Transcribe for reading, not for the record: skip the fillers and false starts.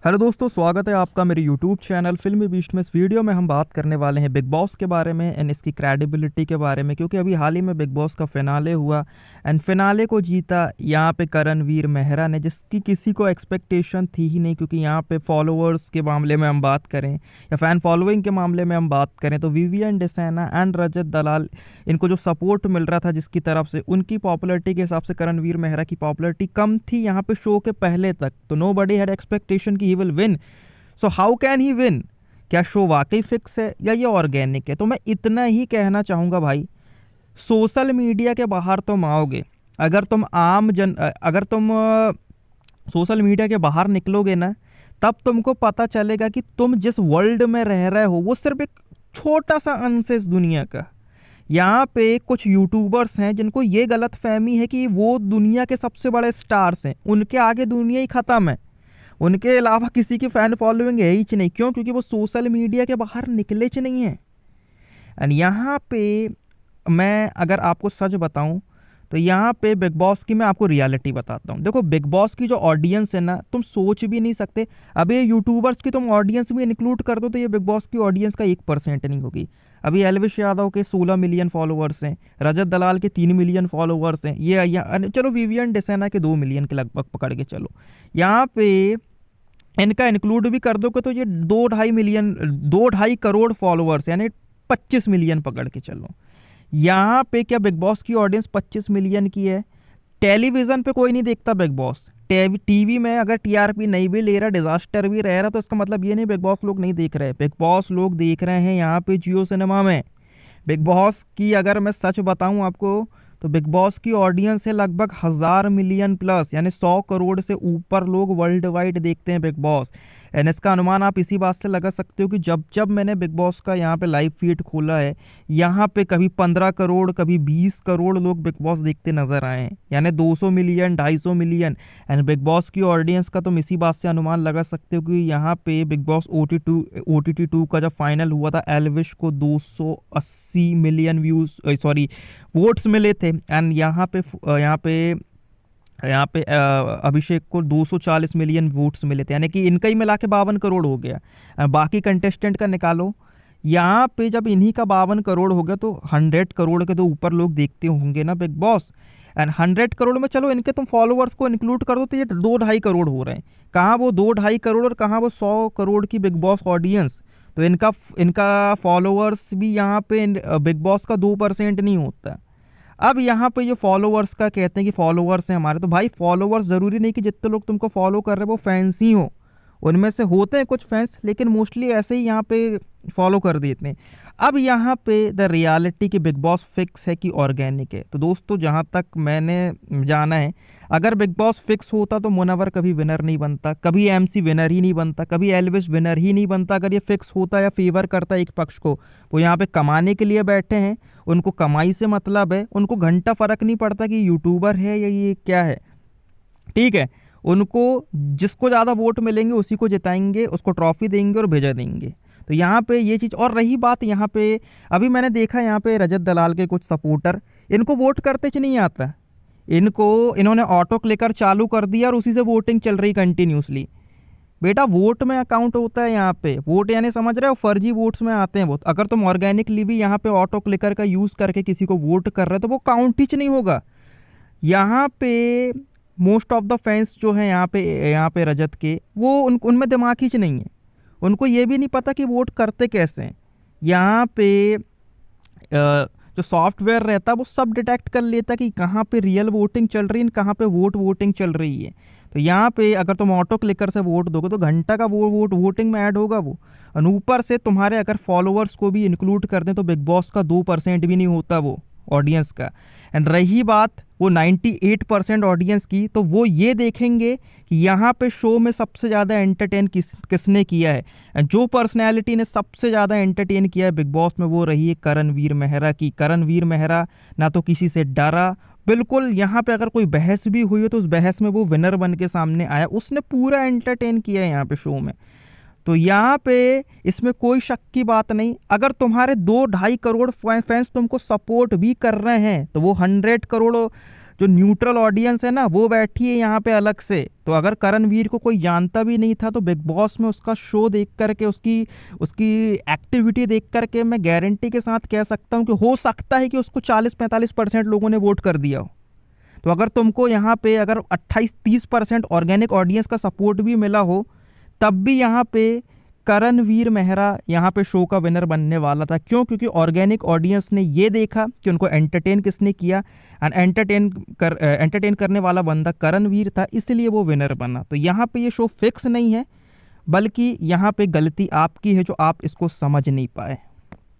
Hello दोस्तों, स्वागत है आपका मेरे यूट्यूब चैनल फिल्मी बीस्ट में। इस वीडियो में हम बात करने वाले हैं बिग बॉस के बारे में एंड इसकी क्रेडिबिलिटी के बारे में, क्योंकि अभी हाल ही में बिग बॉस का फिनाले हुआ एंड फिनाले को जीता यहाँ पे करणवीर मेहरा ने, जिसकी किसी को एक्सपेक्टेशन थी ही नहीं। क्योंकि यहाँ पे फॉलोअर्स के मामले में हम बात करें या फ़ैन फॉलोइंग के मामले में हम बात करें तो विवियन डिसेना एंड रजत दलाल, इनको जो सपोर्ट मिल रहा था जिसकी तरफ से, उनकी पॉपुलैरिटी के हिसाब से करणवीर मेहरा की पॉपुलैरिटी कम थी यहाँ पे शो के पहले तक। तो नो बडी हैड एक्सपेक्टेशन कि he will win. So how can he win? क्या शो वाकई फिक्स है या ये ऑर्गेनिक है? तो मैं इतना ही कहना चाहूँगा भाई, सोशल मीडिया के बाहर तुम आओगे, अगर तुम अगर तुम सोशल मीडिया के बाहर निकलोगे ना, तब तुमको पता चलेगा कि तुम जिस वर्ल्ड में रह रहे हो वो सिर्फ एक छोटा सा अंश है इस दुनिया का। यहाँ पे कुछ यूट्यूबर्स हैं जिनको ये गलत फहमी है कि वो दुनिया के सबसे बड़े स्टार्स हैं, उनके आगे दुनिया ही ख़त्म है, उनके अलावा किसी की फ़ैन फॉलोइंग है ही नहीं। क्यों? क्योंकि वो सोशल मीडिया के बाहर निकले च नहीं हैं। एंड यहाँ पे मैं अगर आपको सच बताऊं तो यहाँ पे बिग बॉस की मैं आपको रियलिटी बताता हूँ। देखो, बिग बॉस की जो ऑडियंस है ना, तुम सोच भी नहीं सकते। अभी ये यूट्यूबर्स की तुम ऑडियंस भी इंक्लूड कर दो तो ये बिग बॉस की ऑडियंस का 1% नहीं होगी। अभी एलविश यादव के 16 मिलियन फॉलोअर्स हैं, रजत दलाल के 3 मिलियन फॉलोअर्स हैं, चलो विवियन डिसेना के 2 मिलियन के लगभग पकड़ के चलो। यहाँ पे इनका इंक्लूड भी कर दोगे तो ये 2-2.5 करोड़ फॉलोअर्स, यानी 25 मिलियन पकड़ के चलो। यहाँ पे क्या बिग बॉस की ऑडियंस 25 मिलियन की है? टेलीविजन पे कोई नहीं देखता बिग बॉस। टीवी में अगर टीआरपी नहीं भी ले रहा, डिजास्टर भी रह रहा, तो इसका मतलब ये नहीं बिग बॉस लोग नहीं देख रहे। बिग बॉस लोग देख रहे हैं यहाँ पे जियो सिनेमा में। बिग बॉस की अगर मैं सच बताऊं आपको तो बिग बॉस की ऑडियंस है लगभग 1000 मिलियन प्लस, यानी 100 करोड़ से ऊपर लोग वर्ल्ड वाइड देखते हैं बिग बॉस। एंड इसका अनुमान आप इसी बात से लगा सकते हो कि जब जब मैंने बिग बॉस का यहाँ पे लाइव फीड खोला है, यहाँ पे कभी 15 करोड़ कभी 20 करोड़ लोग बिग बॉस देखते नजर आए हैं, यानी 200 million 250 million. And big boss की ऑडियंस का तुम इसी बात से अनुमान लगा सकते हो कि यहाँ पे बिग बॉस OTT 2 का जब फाइनल हुआ था, एलविश को 280 मिलियन वोट्स मिले थे। एंड अभिषेक को 240 मिलियन वोट्स मिले थे, यानी कि इनका ही मिला के 52 करोड़ हो गया। बाकी कंटेस्टेंट का निकालो, यहाँ पे जब इन्हीं का 52 करोड़ हो गया तो 100 करोड़ के तो ऊपर लोग देखते होंगे ना बिग बॉस। एंड 100 करोड़ में चलो इनके तुम फॉलोअर्स को इंक्लूड कर दो तो ये 2-2.5 करोड़ हो रहे हैं। कहाँ वो 2-2.5 करोड़ और कहाँ वो 100 करोड़ की बिग बॉस ऑडियंस। तो इनका इनका फॉलोअर्स भी यहाँ पे बिग बॉस का 2% नहीं होता। अब यहाँ पे जो फॉलोअर्स का कहते हैं कि फॉलोअर्स हैं हमारे, तो भाई फॉलोअर्स ज़रूरी नहीं कि जितने लोग तुमको फॉलो कर रहे हैं वो फैंस ही हो। उनमें से होते हैं कुछ फैंस, लेकिन मोस्टली ऐसे ही यहाँ पे फॉलो कर देते हैं। अब यहाँ पे द रियलिटी कि बिग बॉस फिक्स है कि ऑर्गेनिक है। तो दोस्तों, जहाँ तक मैंने जाना है, अगर बिग बॉस फिक्स होता तो मुनव्वर कभी विनर नहीं बनता, कभी एमसी विनर ही नहीं बनता, कभी एल्विस विनर ही नहीं बनता। अगर ये फिक्स होता या फेवर करता एक पक्ष को, वो यहाँ पे कमाने के लिए बैठे हैं, उनको कमाई से मतलब है, उनको घंटा फर्क नहीं पड़ता कि यूट्यूबर है या ये क्या है। ठीक है, उनको जिसको ज़्यादा वोट मिलेंगे उसी को जिताएंगे, उसको ट्रॉफी देंगे और भेजा देंगे। तो यहाँ पे ये चीज़। और रही बात यहाँ पे, अभी मैंने देखा यहाँ पे रजत दलाल के कुछ सपोर्टर इनको वोट करते च नहीं आता। इन्होंने ऑटो क्लिकर चालू कर दिया और उसी से वोटिंग चल रही कंटिन्यूसली। बेटा, वोट में अकाउंट होता है यहाँ पे। वोट यानी समझ रहे हो, फर्जी वोट्स में आते हैं वो। अगर तुम ऑर्गेनिकली भी यहाँ पे ऑटो क्लिकर का यूज़ करके किसी को वोट कर रहे हो तो वो काउंट ही नहीं होगा। यहाँ पे मोस्ट ऑफ द फैंस जो है यहाँ पे रजत के, वो उनमें दिमाग ही नहीं है। उनको ये भी नहीं पता कि वोट करते कैसे हैं। यहाँ पे जो सॉफ्टवेयर रहता है वो सब डिटेक्ट कर लेता है कि कहाँ पे रियल वोटिंग चल रही है, कहाँ पे वोटिंग चल रही है। तो यहाँ पे अगर तुम ऑटो क्लिकर से वोट दोगे तो घंटा का वो वोटिंग में ऐड होगा वो। और ऊपर से तुम्हारे अगर फॉलोअर्स को भी इंक्लूड कर दें तो बिग बॉस का 2% भी नहीं होता वो ऑडियंस का। एंड रही बात वो 98% ऑडियंस की, तो वो ये देखेंगे कि यहाँ पे शो में सबसे ज़्यादा एंटरटेन किसने किया है। एंड जो पर्सनैलिटी ने सबसे ज़्यादा एंटरटेन किया है बिग बॉस में, वो रही है करणवीर मेहरा की। करणवीर मेहरा ना तो किसी से डरा, बिल्कुल यहाँ पे अगर कोई बहस भी हुई है तो उस बहस में वो विनर बन के सामने आया, उसने पूरा एंटरटेन किया है यहाँ पे शो में। तो यहाँ पे इसमें कोई शक की बात नहीं। अगर तुम्हारे 2-2.5 करोड़ फैंस तुमको सपोर्ट भी कर रहे हैं तो वो 100 करोड़ जो न्यूट्रल ऑडियंस है ना वो बैठी है यहाँ पे अलग से। तो अगर करणवीर को कोई जानता भी नहीं था तो बिग बॉस में उसका शो देख करके, उसकी उसकी एक्टिविटी देख करके मैं गारंटी के साथ कह सकता हूँ कि हो सकता है कि उसको 40-45% लोगों ने वोट कर दिया हो। तो अगर तुमको यहाँ पे अगर 28-30% ऑर्गेनिक ऑडियंस का सपोर्ट भी मिला हो, तब भी यहाँ पे करणवीर मेहरा यहाँ पे शो का विनर बनने वाला था। क्यों? क्योंकि ऑर्गेनिक ऑडियंस ने ये देखा कि उनको एंटरटेन किसने किया, एंड एंटरटेन करने वाला बंदा करणवीर था, इसलिए वो विनर बना। तो यहाँ पे ये शो फिक्स नहीं है, बल्कि यहाँ पे गलती आपकी है जो आप इसको समझ नहीं पाए।